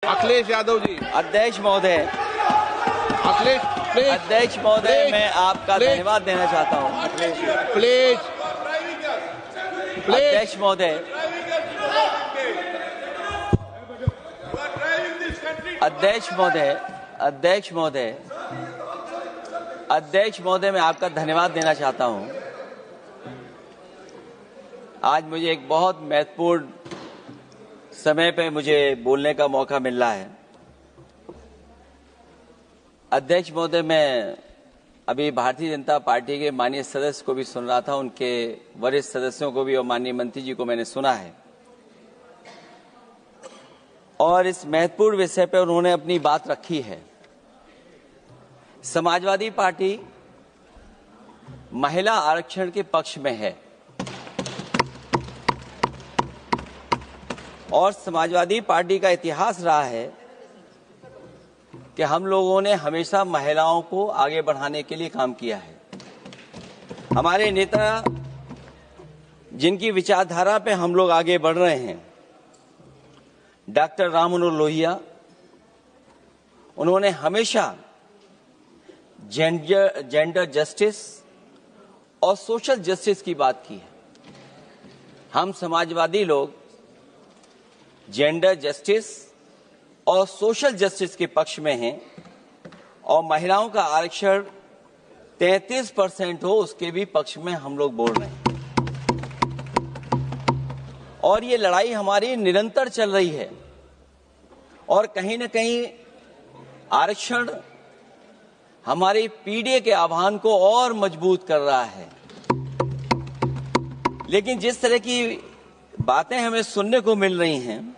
अखिलेश यादव जी। अध्यक्ष महोदय, अखिलेश प्लीज। अध्यक्ष महोदय, मैं आपका धन्यवाद देना चाहता हूँ। प्लीज अध्यक्ष महोदय, अध्यक्ष महोदय, अध्यक्ष महोदय, अध्यक्ष महोदय, मैं आपका धन्यवाद देना चाहता हूँ। आज मुझे एक बहुत महत्वपूर्ण समय पे मुझे बोलने का मौका मिल रहा है। अध्यक्ष महोदय, मैं अभी भारतीय जनता पार्टी के माननीय सदस्य को भी सुन रहा था, उनके वरिष्ठ सदस्यों को भी और माननीय मंत्री जी को मैंने सुना है, और इस महत्वपूर्ण विषय पर उन्होंने अपनी बात रखी है। समाजवादी पार्टी महिला आरक्षण के पक्ष में है और समाजवादी पार्टी का इतिहास रहा है कि हम लोगों ने हमेशा महिलाओं को आगे बढ़ाने के लिए काम किया है। हमारे नेता जिनकी विचारधारा पे हम लोग आगे बढ़ रहे हैं, डॉक्टर राम मनोहर लोहिया, उन्होंने हमेशा जेंडर जस्टिस और सोशल जस्टिस की बात की है। हम समाजवादी लोग जेंडर जस्टिस और सोशल जस्टिस के पक्ष में हैं और महिलाओं का आरक्षण 33% हो उसके भी पक्ष में हम लोग बोल रहे हैं। और ये लड़ाई हमारी निरंतर चल रही है और कहीं न कहीं आरक्षण हमारी पीढ़ी के आह्वान को और मजबूत कर रहा है। लेकिन जिस तरह की बातें हमें सुनने को मिल रही हैं,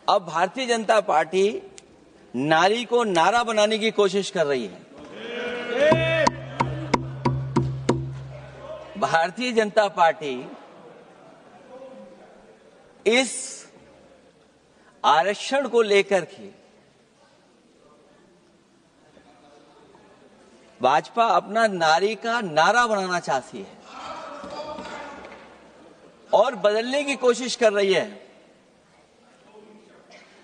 अब भारतीय जनता पार्टी नारी को नारा बनाने की कोशिश कर रही है। भारतीय जनता पार्टी इस आरक्षण को लेकर के भाजपा अपना नारी का नारा बनाना चाहती है और बदलने की कोशिश कर रही है।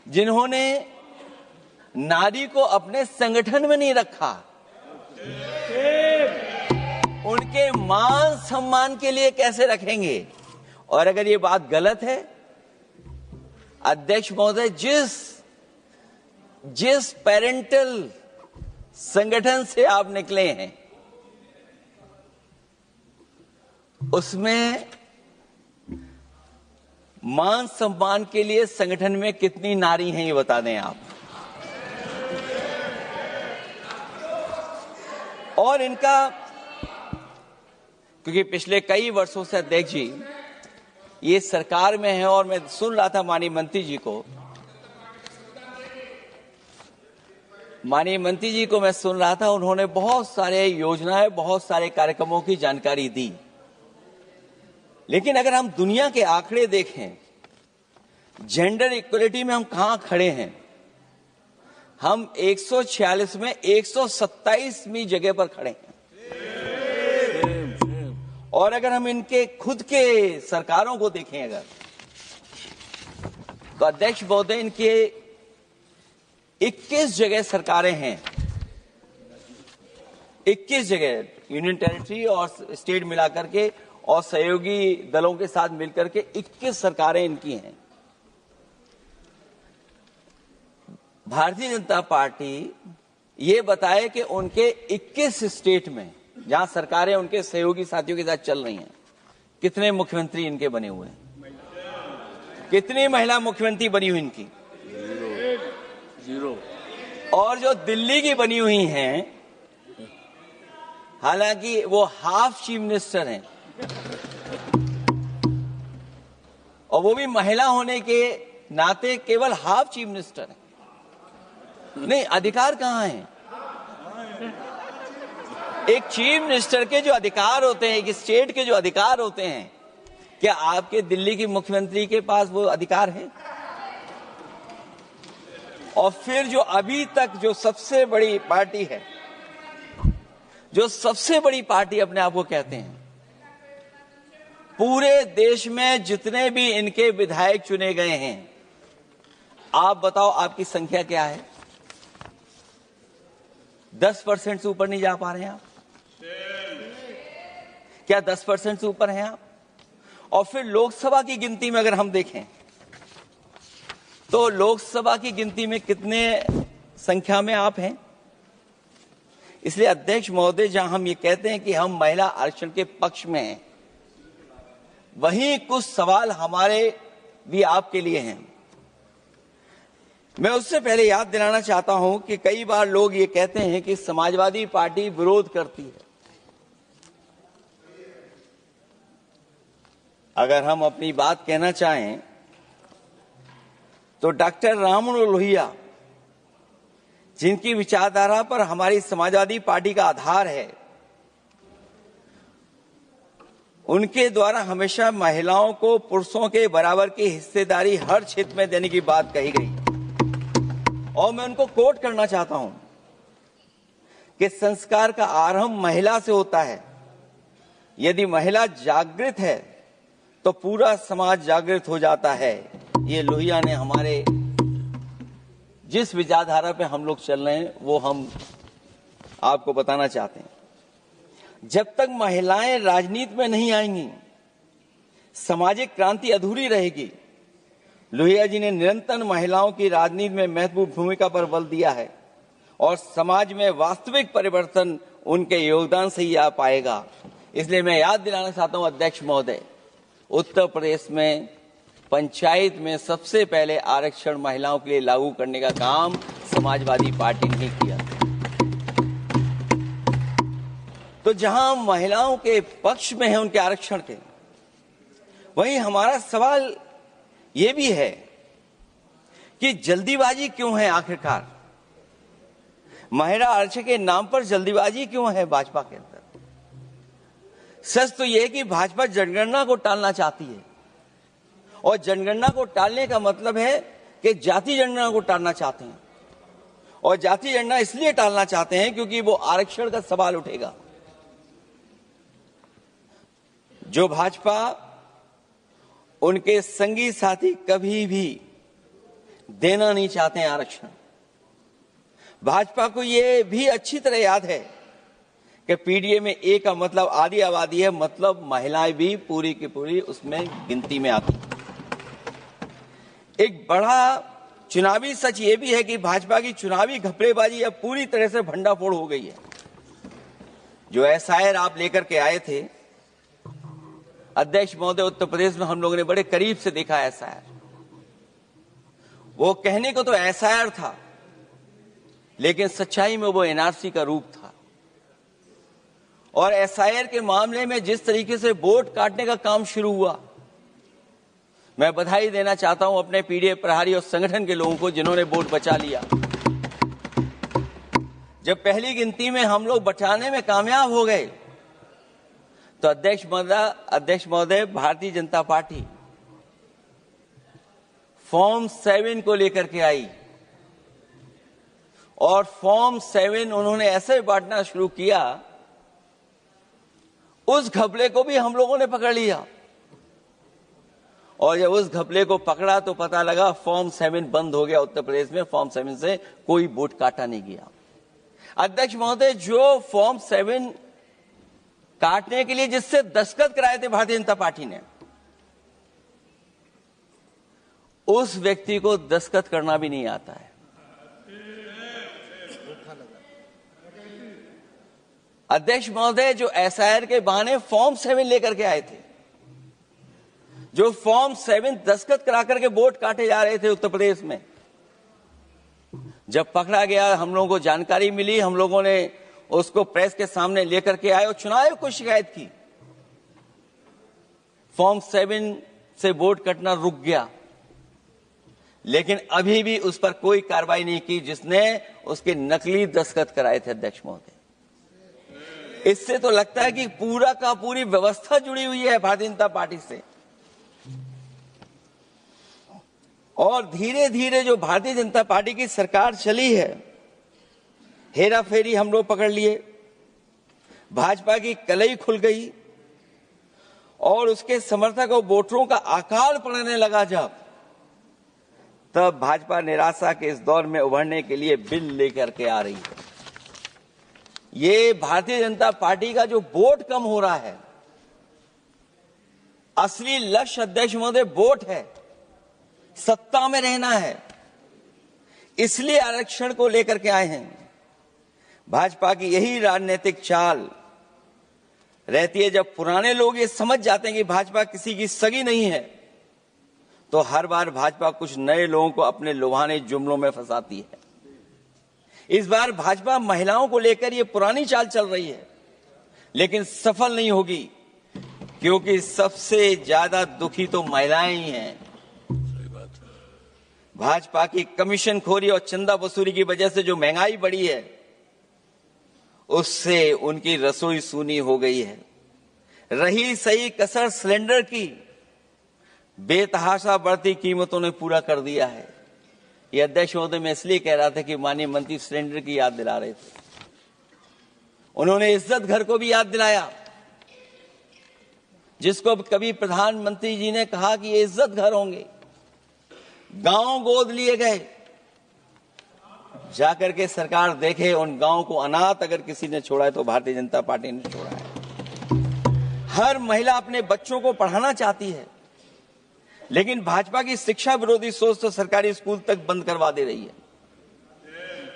जिन्होंने नारी को अपने संगठन में नहीं रखा, उनके मान सम्मान के लिए कैसे रखेंगे? और अगर ये बात गलत है, अध्यक्ष महोदय, जिस पेरेंटल संगठन से आप निकले हैं उसमें मान सम्मान के लिए संगठन में कितनी नारी हैं ये बता दें आप। और इनका, क्योंकि पिछले कई वर्षों से अध्यक्ष जी ये सरकार में है और मैं सुन रहा था माननीय मंत्री जी को मैं सुन रहा था, उन्होंने बहुत सारे योजनाएं, बहुत सारे कार्यक्रमों की जानकारी दी। लेकिन अगर हम दुनिया के आंकड़े देखें, जेंडर इक्वलिटी में हम कहां खड़े हैं? हम 146 में 127वीं जगह पर खड़े हैं। और अगर हम इनके खुद के सरकारों को देखें अगर, तो अध्यक्ष महोदय, इनके 21 जगह सरकारें हैं। 21 जगह यूनियन टेरिटरी और स्टेट मिलाकर के और सहयोगी दलों के साथ मिलकर के 21 सरकारें इनकी हैं। भारतीय जनता पार्टी ये बताए कि उनके 21 स्टेट में जहां सरकारें उनके सहयोगी साथियों के साथ चल रही हैं, कितने मुख्यमंत्री इनके बने हुए हैं? कितनी महिला मुख्यमंत्री बनी हुई इनकी? जीरो। और जो दिल्ली की बनी हुई हैं, हालांकि वो हाफ चीफ मिनिस्टर हैं और वो भी महिला होने के नाते केवल हाफ चीफ मिनिस्टर हैं। नहीं, अधिकार कहां है? एक चीफ मिनिस्टर के जो अधिकार होते हैं, एक स्टेट के जो अधिकार होते हैं, क्या आपके दिल्ली की मुख्यमंत्री के पास वो अधिकार है? और फिर जो अभी तक जो सबसे बड़ी पार्टी है, जो सबसे बड़ी पार्टी अपने आप को कहते हैं, पूरे देश में जितने भी इनके विधायक चुने गए हैं, आप बताओ आपकी संख्या क्या है? 10% से ऊपर नहीं जा पा रहे हैं आप? क्या 10% से ऊपर हैं आप? और फिर लोकसभा की गिनती में अगर हम देखें तो लोकसभा की गिनती में कितने संख्या में आप हैं? इसलिए अध्यक्ष महोदय, जहां हम ये कहते हैं कि हम महिला आरक्षण के पक्ष में हैं, वहीं कुछ सवाल हमारे भी आपके लिए हैं। मैं उससे पहले याद दिलाना चाहता हूं कि कई बार लोग ये कहते हैं कि समाजवादी पार्टी विरोध करती है। अगर हम अपनी बात कहना चाहें तो डॉक्टर राममनोहर लोहिया, जिनकी विचारधारा पर हमारी समाजवादी पार्टी का आधार है, उनके द्वारा हमेशा महिलाओं को पुरुषों के बराबर की हिस्सेदारी हर क्षेत्र में देने की बात कही गई। और मैं उनको कोट करना चाहता हूं कि संस्कार का आरंभ महिला से होता है। यदि महिला जागृत है तो पूरा समाज जागृत हो जाता है। ये लोहिया ने हमारे जिस विचारधारा पे हम लोग चल रहे हैं वो हम आपको बताना चाहते हैं। जब तक महिलाएं राजनीति में नहीं आएंगी, सामाजिक क्रांति अधूरी रहेगी। लोहिया जी ने निरंतर महिलाओं की राजनीति में महत्वपूर्ण भूमिका पर बल दिया है और समाज में वास्तविक परिवर्तन उनके योगदान से ही आ पाएगा। इसलिए मैं याद दिलाना चाहता हूं अध्यक्ष महोदय, उत्तर प्रदेश में पंचायत में सबसे पहले आरक्षण महिलाओं के लिए लागू करने का काम समाजवादी पार्टी ने किया। तो जहां महिलाओं के पक्ष में है उनके आरक्षण के, वहीं हमारा सवाल यह भी है कि जल्दीबाजी क्यों है? आखिरकार महिला आरक्षण के नाम पर जल्दीबाजी क्यों है भाजपा के अंदर? सच तो यह है कि भाजपा जनगणना को टालना चाहती है, और जनगणना को टालने का मतलब है कि जाति जनगणना को टालना चाहते हैं। और जाति जनगणना इसलिए टालना चाहते हैं क्योंकि वो आरक्षण का सवाल उठेगा। जो भाजपा उनके संगी साथी कभी भी देना नहीं चाहते हैं आरक्षण। भाजपा को यह भी अच्छी तरह याद है कि पीडीए में ए का मतलब आधी आबादी है, मतलब महिलाएं भी पूरी की पूरी उसमें गिनती में आती। एक बड़ा चुनावी सच ये भी है कि भाजपा की चुनावी घपलेबाजी अब पूरी तरह से भंडाफोड़ हो गई है। जो एसआईआर आप लेकर के आए थे अध्यक्ष महोदय, उत्तर प्रदेश में हम लोगों ने बड़े करीब से देखा एसआईआर। वो कहने को तो एसआईआर था, लेकिन सच्चाई में वो एनआरसी का रूप था। और एसआईआर के मामले में जिस तरीके से वोट काटने का काम शुरू हुआ, मैं बधाई देना चाहता हूं अपने पीडीए प्रहारी और संगठन के लोगों को जिन्होंने वोट बचा लिया। जब पहली गिनती में हम लोग बचाने में कामयाब हो गए तो अध्यक्ष महोदय, भारतीय जनता पार्टी फॉर्म 7 को लेकर के आई और फॉर्म 7 उन्होंने ऐसे बांटना शुरू किया, उस घपले को भी हम लोगों ने पकड़ लिया। और जब उस घपले को पकड़ा तो पता लगा फॉर्म 7 बंद हो गया उत्तर प्रदेश में। फॉर्म 7 से कोई वोट काटा नहीं गया। अध्यक्ष महोदय, जो फॉर्म 7 काटने के लिए जिससे दस्तखत कराए थे भारतीय जनता पार्टी ने, उस व्यक्ति को दस्तखत करना भी नहीं आता है। अध्यक्ष महोदय, जो एसआईआर के बहाने फॉर्म 7 लेकर के आए थे, जो फॉर्म 7 दस्तखत करा करके वोट काटे जा रहे थे उत्तर प्रदेश में, जब पकड़ा गया, हम लोगों को जानकारी मिली, हम लोगों ने उसको प्रेस के सामने लेकर के आए और चुनाव आयोग को शिकायत की। फॉर्म 7 से वोट कटना रुक गया, लेकिन अभी भी उस पर कोई कार्रवाई नहीं की जिसने उसके नकली दस्तखत कराए थे। अध्यक्ष महोदय, इससे तो लगता है कि पूरा का पूरी व्यवस्था जुड़ी हुई है भारतीय जनता पार्टी से। और धीरे धीरे जो भारतीय जनता पार्टी की सरकार चली है, हेरा फेरी हम लोग पकड़ लिए, भाजपा की कलई खुल गई और उसके समर्थक और वोटरों का आकार पड़ने लगा। जब तब भाजपा निराशा के इस दौर में उभरने के लिए बिल लेकर के आ रही है। ये भारतीय जनता पार्टी का जो वोट कम हो रहा है, असली लक्ष्य अध्यक्ष महोदय वोट है, सत्ता में रहना है, इसलिए आरक्षण को लेकर के आए हैं। भाजपा की यही राजनीतिक चाल रहती है। जब पुराने लोग ये समझ जाते हैं कि भाजपा किसी की सगी नहीं है, तो हर बार भाजपा कुछ नए लोगों को अपने लुभाने जुमलों में फंसाती है। इस बार भाजपा महिलाओं को लेकर ये पुरानी चाल चल रही है, लेकिन सफल नहीं होगी, क्योंकि सबसे ज्यादा दुखी तो महिलाएं ही हैं। भाजपा की कमीशन खोरी और चंदा वसूली की वजह से जो महंगाई बढ़ी है, उससे उनकी रसोई सूनी हो गई है। रही सही कसर सिलेंडर की, बेतहाशा बढ़ती कीमतों ने पूरा कर दिया है। ये अध्यक्ष महोदय मैं इसलिए कह रहा था कि माननीय मंत्री सिलेंडर की याद दिला रहे थे। उन्होंने इज्जत घर को भी याद दिलाया, जिसको कभी प्रधानमंत्री जी ने कहा कि ये इज्जत घर होंगे। गांव गोद लिए गए, जाकर के सरकार देखे उन गांव को अनाथ अगर किसी ने छोड़ा है तो भारतीय जनता पार्टी ने छोड़ा है। हर महिला अपने बच्चों को पढ़ाना चाहती है, लेकिन भाजपा की शिक्षा विरोधी सोच तो सरकारी स्कूल तक बंद करवा दे रही है।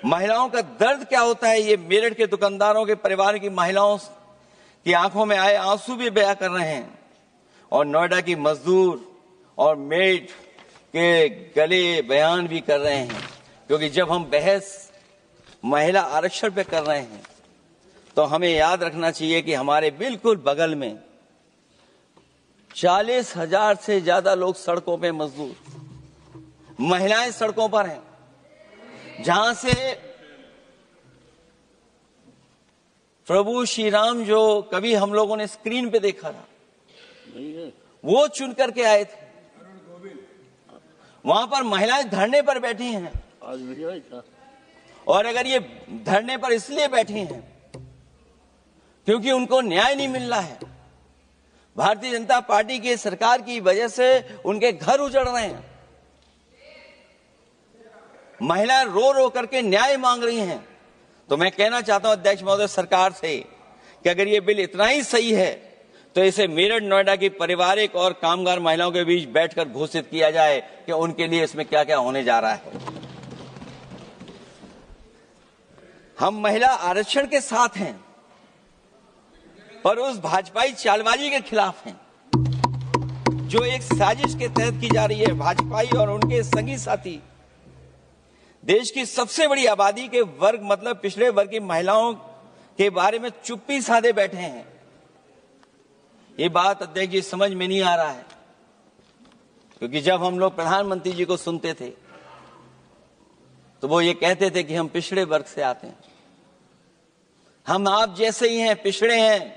महिलाओं का दर्द क्या होता है, ये मेरठ के दुकानदारों के परिवार की महिलाओं की आंखों में आए आंसू भी बयां कर रहे हैं, और नोएडा की मजदूर और मेड के गले बयान भी कर रहे हैं। क्योंकि जब हम बहस महिला आरक्षण पे कर रहे हैं, तो हमें याद रखना चाहिए कि हमारे बिल्कुल बगल में 40,000 से ज्यादा लोग सड़कों पे मजदूर, महिलाएं सड़कों पर हैं, जहां से प्रभु श्री राम जो कभी हम लोगों ने स्क्रीन पे देखा था, वो चुन करके आए थे। वहां पर महिलाएं धरने पर बैठी हैं, और अगर ये धरने पर इसलिए बैठी हैं क्योंकि उनको न्याय नहीं मिल रहा है। भारतीय जनता पार्टी की सरकार की वजह से उनके घर उजड़ रहे हैं। महिलाएं रो रो करके न्याय मांग रही हैं। तो मैं कहना चाहता हूं अध्यक्ष महोदय सरकार से कि अगर ये बिल इतना ही सही है, तो इसे मेरठ नोएडा की पारिवारिक और कामगार महिलाओं के बीच बैठकर घोषित किया जाए कि उनके लिए इसमें क्या क्या होने जा रहा है। हम महिला आरक्षण के साथ हैं, पर उस भाजपाई चालबाजी के खिलाफ हैं, जो एक साजिश के तहत की जा रही है। भाजपाई और उनके संगी साथी देश की सबसे बड़ी आबादी के वर्ग, मतलब पिछड़े वर्ग की महिलाओं के बारे में चुप्पी साधे बैठे हैं। ये बात अध्यक्ष जी समझ में नहीं आ रहा है, क्योंकि जब हम लोग प्रधानमंत्री जी को सुनते थे तो वो ये कहते थे कि हम पिछड़े वर्ग से आते हैं, हम आप जैसे ही हैं, पिछड़े हैं।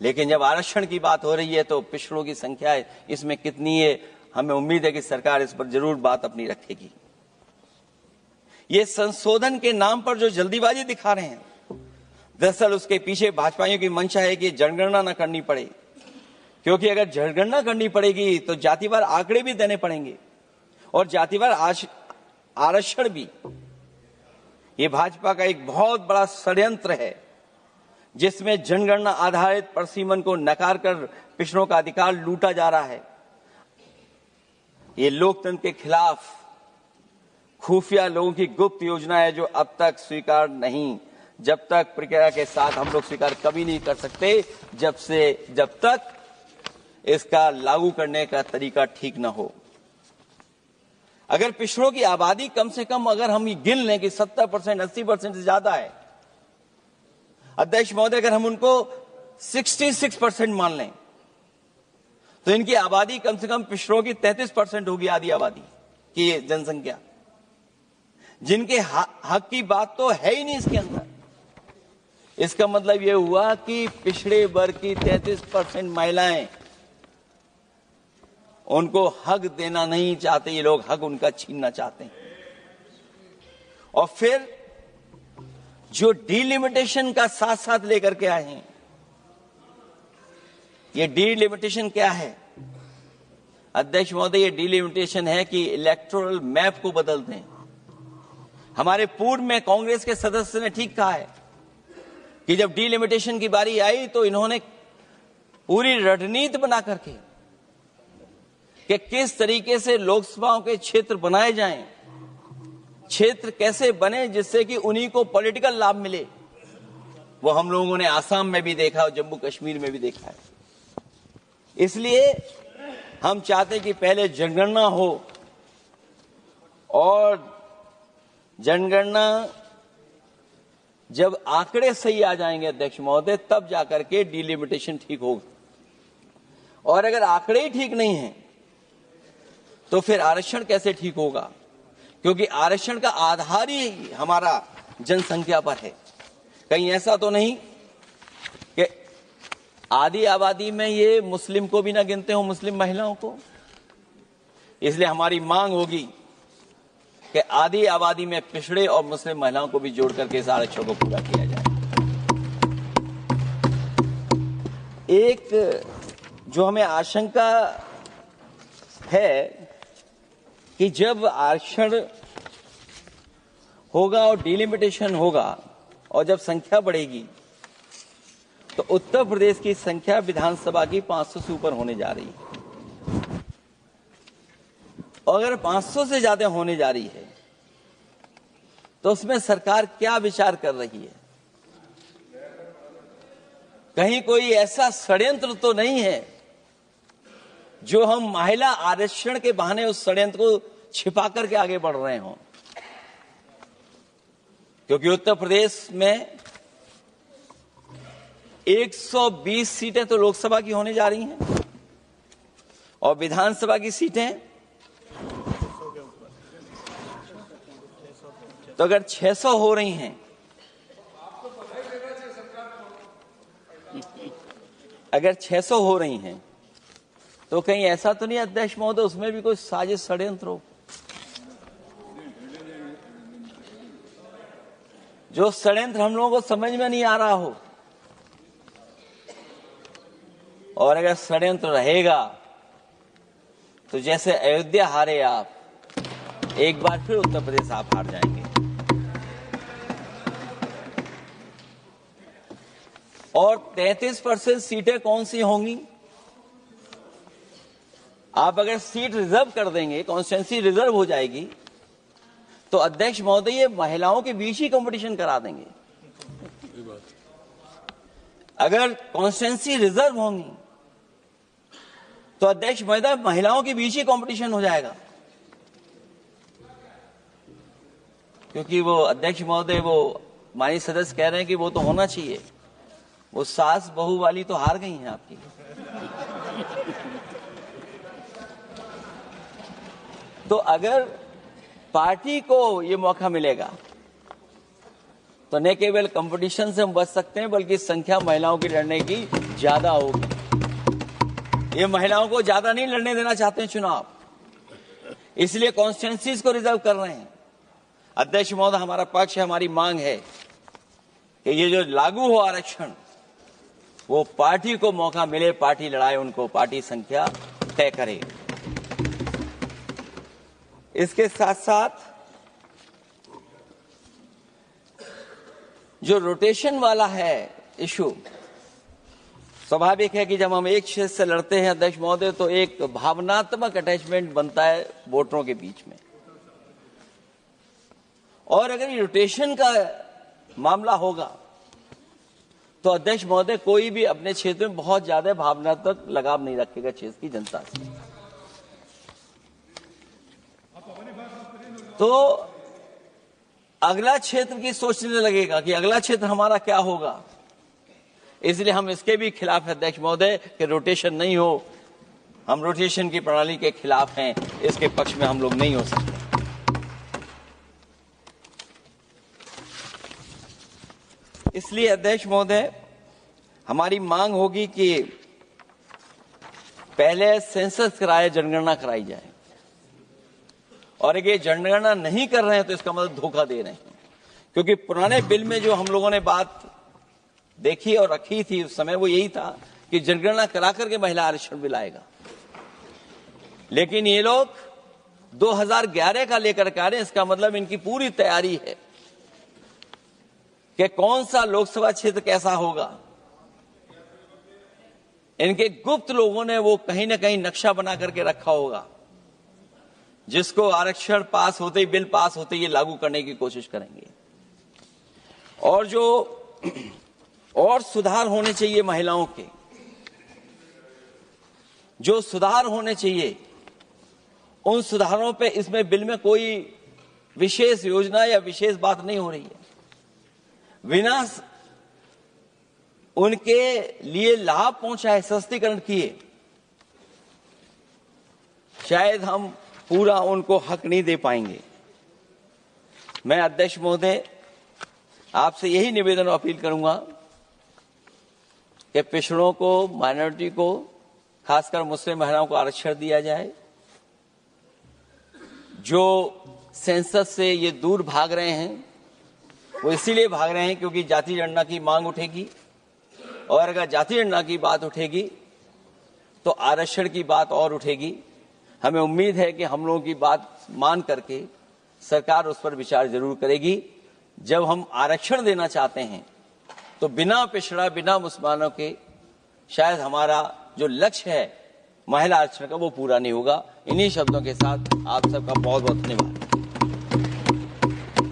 लेकिन जब आरक्षण की बात हो रही है तो पिछड़ों की संख्या इसमें कितनी है, हमें उम्मीद है कि सरकार इस पर जरूर बात अपनी रखेगी। ये संशोधन के नाम पर जो जल्दीबाजी दिखा रहे हैं, दरअसल उसके पीछे भाजपाइयों की मंशा है कि जनगणना न करनी पड़े, क्योंकि अगर जनगणना करनी पड़ेगी तो जातिवार आंकड़े भी देने पड़ेंगे और जातिवार आरक्षण भी। ये भाजपा का एक बहुत बड़ा षड्यंत्र है, जिसमें जनगणना आधारित प्रसीमन को नकार कर पिछड़ों का अधिकार लूटा जा रहा है। ये लोकतंत्र के खिलाफ खुफिया लोगों की गुप्त योजना है, जो अब तक स्वीकार नहीं, जब तक प्रक्रिया के साथ हम लोग स्वीकार कभी नहीं कर सकते, जब तक इसका लागू करने का तरीका ठीक ना हो। अगर पिछड़ों की आबादी कम से कम अगर हम गिन लें कि 70%, 80% से ज्यादा है, अध्यक्ष महोदय, अगर हम उनको 66% मान लें, तो इनकी आबादी कम से कम पिछड़ों की 33% होगी, आधी आबादी की जनसंख्या, जिनके हक की बात तो है ही नहीं इसके अंदर। इसका मतलब यह हुआ कि पिछड़े वर्ग की 33% महिलाएं, उनको हक देना नहीं चाहते ये लोग, हक उनका छीनना चाहते हैं। और फिर जो डिलिमिटेशन का साथ साथ लेकर के आए हैं, ये डिलिमिटेशन क्या है? अध्यक्ष महोदय, ये डिलिमिटेशन है कि इलेक्टोरल मैप को बदल दें। हमारे पूर्व में कांग्रेस के सदस्य ने ठीक कहा है कि जब डिलिमिटेशन की बारी आई तो इन्होंने पूरी रणनीति बना करके कि किस तरीके से लोकसभाओं के क्षेत्र बनाए जाएं, क्षेत्र कैसे बने जिससे कि उन्हीं को पॉलिटिकल लाभ मिले, वो हम लोगों ने आसाम में भी देखा और जम्मू कश्मीर में भी देखा है। इसलिए हम चाहते हैं कि पहले जनगणना हो और जनगणना जब आंकड़े सही आ जाएंगे अध्यक्ष महोदय, तब जाकर के डिलिमिटेशन ठीक होगा। और अगर आंकड़े ही ठीक नहीं हैं तो फिर आरक्षण कैसे ठीक होगा? क्योंकि आरक्षण का आधार ही हमारा जनसंख्या पर है। कहीं ऐसा तो नहीं कि आधी आबादी में ये मुस्लिम को भी ना गिनते हो, मुस्लिम महिलाओं को। इसलिए हमारी मांग होगी कि आधी आबादी में पिछड़े और मुस्लिम महिलाओं को भी जोड़ करके इस आरक्षण को पूरा किया जाए। एक जो हमें आशंका है कि जब आरक्षण होगा और डिलिमिटेशन होगा और जब संख्या बढ़ेगी तो उत्तर प्रदेश की संख्या विधानसभा की 500 से ऊपर होने जा रही है। और अगर 500 से ज्यादा होने जा रही है तो उसमें सरकार क्या विचार कर रही है? कहीं कोई ऐसा षड्यंत्र तो नहीं है जो हम महिला आरक्षण के बहाने उस षड्यंत्र को छिपा करके आगे बढ़ रहे हों? क्योंकि उत्तर प्रदेश में 120 सीटें तो लोकसभा की होने जा रही हैं और विधानसभा की सीटें तो अगर 600 हो रही हैं, अगर 600 हो रही हैं तो कहीं ऐसा तो नहीं अध्यक्ष महोदय उसमें भी कोई साजिश षड्यंत्र हो? जो षड्यंत्र हम लोगों को समझ में नहीं आ रहा हो। और अगर षड्यंत्र रहेगा तो जैसे अयोध्या हारे आप, एक बार फिर उत्तर प्रदेश आप हार जाएंगे। और 33% सीटें कौन सी होंगी? आप अगर सीट रिजर्व कर देंगे, कॉन्स्टिट्यूंसी रिजर्व हो जाएगी, तो अध्यक्ष महोदय ये महिलाओं के बीच ही कंपटीशन करा देंगे। अगर कॉन्स्टिट्यूंसी रिजर्व होंगी तो अध्यक्ष महोदय महिलाओं के बीच ही कंपटीशन हो जाएगा। क्योंकि वो अध्यक्ष महोदय वो माननीय सदस्य कह रहे हैं कि वो तो होना चाहिए। वो सास बहू वाली तो हार गई हैं आपकी। तो अगर पार्टी को ये मौका मिलेगा तो न केवल कंपटीशन से हम बच सकते हैं बल्कि संख्या महिलाओं की लड़ने की ज्यादा होगी। ये महिलाओं को ज्यादा नहीं लड़ने देना चाहते हैं चुनाव, इसलिए कॉन्स्टिट्यूंसीज को रिजर्व कर रहे हैं। अध्यक्ष महोदय, हमारा पक्ष है, हमारी मांग है कि ये जो लागू हो आरक्षण वो पार्टी को मौका मिले, पार्टी लड़ाए उनको, पार्टी संख्या तय करे। इसके साथ साथ जो रोटेशन वाला है इशू, स्वाभाविक है कि जब हम एक क्षेत्र से लड़ते हैं अध्यक्ष महोदय तो एक भावनात्मक अटैचमेंट बनता है वोटरों के बीच में। और अगर ये रोटेशन का मामला होगा तो अध्यक्ष महोदय कोई भी अपने क्षेत्र में बहुत ज्यादा भावनात्मक लगाव नहीं रखेगा क्षेत्र की जनता से। तो अगला क्षेत्र की सोचने लगेगा कि अगला क्षेत्र हमारा क्या होगा। इसलिए हम इसके भी खिलाफ है अध्यक्ष महोदय कि रोटेशन नहीं हो। हम रोटेशन की प्रणाली के खिलाफ हैं, इसके पक्ष में हम लोग नहीं हो सकते। इसलिए अध्यक्ष महोदय हमारी मांग होगी कि पहले सेंसस कराए, जनगणना कराई जाए। और अगर ये जनगणना नहीं कर रहे हैं तो इसका मतलब धोखा दे रहे हैं। क्योंकि पुराने बिल में जो हम लोगों ने बात देखी और रखी थी उस समय वो यही था कि जनगणना करा करके महिला आरक्षण बिल आएगा। लेकिन ये लोग 2011 का लेकर के आ रहे हैं। इसका मतलब इनकी पूरी तैयारी है कि कौन सा लोकसभा क्षेत्र कैसा होगा। इनके गुप्त लोगों ने वो कहीं ना कहीं नक्शा बना करके रखा होगा, जिसको आरक्षण पास होते ही, बिल पास होते ही लागू करने की कोशिश करेंगे। और जो और सुधार होने चाहिए महिलाओं के, जो सुधार होने चाहिए, उन सुधारों पे इसमें बिल में कोई विशेष योजना या विशेष बात नहीं हो रही है। बिना उनके लिए लाभ पहुंचाए, सशक्तिकरण किए, शायद हम पूरा उनको हक नहीं दे पाएंगे। मैं अध्यक्ष महोदय आपसे यही निवेदन और अपील करूंगा कि पिछड़ों को, माइनॉरिटी को, खासकर मुस्लिम महिलाओं को आरक्षण दिया जाए। जो सेंसस से ये दूर भाग रहे हैं, वो इसीलिए भाग रहे हैं क्योंकि जाति जनगणना की मांग उठेगी, और अगर जाति जनगणना की बात उठेगी तो आरक्षण की बात और उठेगी। हमें उम्मीद है कि हम लोगों की बात मान करके सरकार उस पर विचार जरूर करेगी। जब हम आरक्षण देना चाहते हैं तो बिना पिछड़ा, बिना मुसलमानों के शायद हमारा जो लक्ष्य है महिला आरक्षण का, वो पूरा नहीं होगा। इन्हीं शब्दों के साथ आप सबका बहुत बहुत धन्यवाद।